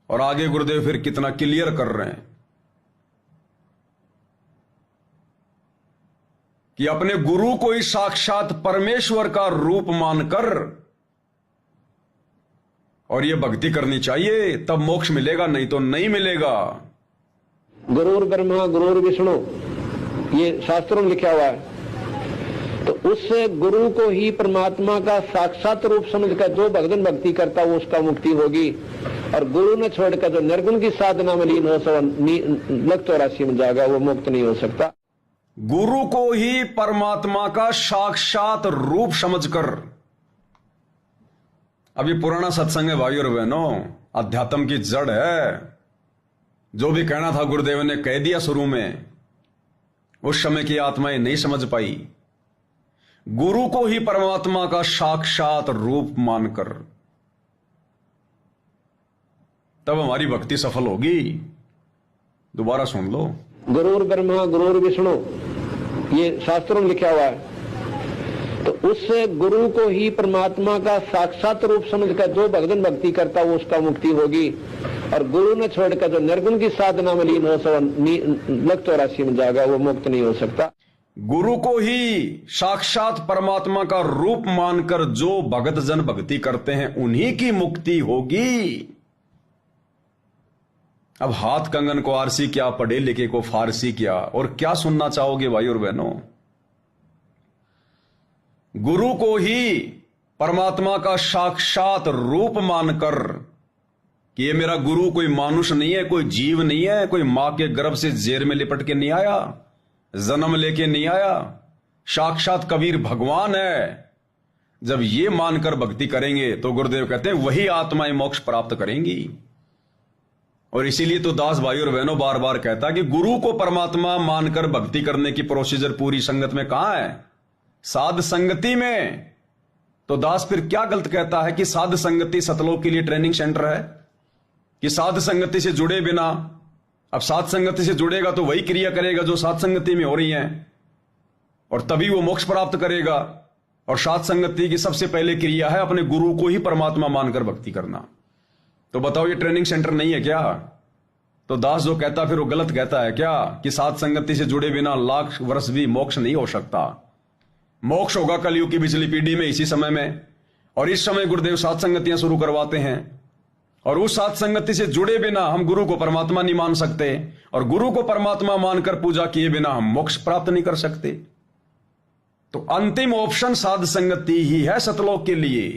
और आगे गुरुदेव फिर कितना क्लियर कर रहे हैं कि अपने गुरु को ही साक्षात परमेश्वर का रूप मानकर और ये भक्ति करनी चाहिए, तब मोक्ष मिलेगा, नहीं तो नहीं मिलेगा। गुरुर ब्रह्मा गुरुर विष्णु, ये शास्त्रों में लिखा हुआ है। तो उससे गुरु को ही परमात्मा का साक्षात रूप समझकर जो भगवान भक्ति करता वो उसका मुक्ति होगी। और गुरु ने छोड़कर जो निर्गुण की साधना में लीन हो सो लग 84 में जाएगा, वो मुक्त नहीं हो सकता। गुरु को ही परमात्मा का साक्षात रूप समझकर, अभी पुराना सत्संग है भाई और बहनों, अध्यात्म की जड़ है। जो भी कहना था गुरुदेव ने कह दिया शुरू में, उस समय की आत्माएं नहीं समझ पाई। गुरु को ही परमात्मा का साक्षात रूप मानकर तब हमारी भक्ति सफल होगी। दोबारा सुन लो, गुरुर ब्रह्मा गुरुर विष्णु, ये शास्त्रों में लिखा हुआ है। तो उससे गुरु को ही परमात्मा का साक्षात रूप समझकर जो भगवान भक्ति करता वो उसका मुक्ति होगी। और गुरु ने छोड़कर जो निर्गुण की साधना में लीन हो सो लग 84 में जाएगा, वो मुक्त नहीं हो सकता। गुरु को ही साक्षात परमात्मा का रूप मानकर जो भगत जन भक्ति करते हैं उन्हीं की मुक्ति होगी। अब हाथ कंगन को आरसी क्या, पढ़े लिखे को फारसी क्या, और क्या सुनना चाहोगे भाई और बहनों। गुरु को ही परमात्मा का साक्षात रूप मानकर कि ये मेरा गुरु कोई मानुष नहीं है, कोई जीव नहीं है, कोई मां के गर्भ से जेर में लिपट के नहीं आया, जन्म लेके नहीं आया, साक्षात कबीर भगवान है। जब ये मानकर भक्ति करेंगे तो गुरुदेव कहते हैं वही आत्माएं मोक्ष प्राप्त करेंगी। और इसीलिए तो दास भाई और बहनों बार बार कहता है कि गुरु को परमात्मा मानकर भक्ति करने की प्रोसीजर पूरी संगत में कहां है? साध संगति में। तो दास फिर क्या गलत कहता है कि साध संगति सतलोक के लिए ट्रेनिंग सेंटर है, कि साध संगति से जुड़े बिना, अब साध संगति से जुड़ेगा तो वही क्रिया करेगा जो साध संगति में हो रही है और तभी वो मोक्ष प्राप्त करेगा। और साध संगति की सबसे पहले क्रिया है अपने गुरु को ही परमात्मा मानकर भक्ति करना। तो बताओ ये ट्रेनिंग सेंटर नहीं है क्या? तो दास जो कहता फिर वो गलत कहता है क्या कि साध संगति से जुड़े बिना लाख वर्ष भी मोक्ष नहीं हो सकता। मोक्ष होगा कलयुग की पिछली पीढ़ी में, इसी समय में। और इस समय गुरुदेव साध संगतियां शुरू करवाते हैं और उस साध संगति से जुड़े बिना हम गुरु को परमात्मा नहीं मान सकते और गुरु को परमात्मा मानकर पूजा किए बिना हम मोक्ष प्राप्त नहीं कर सकते। तो अंतिम ऑप्शन साध संगति ही है सतलोक के लिए।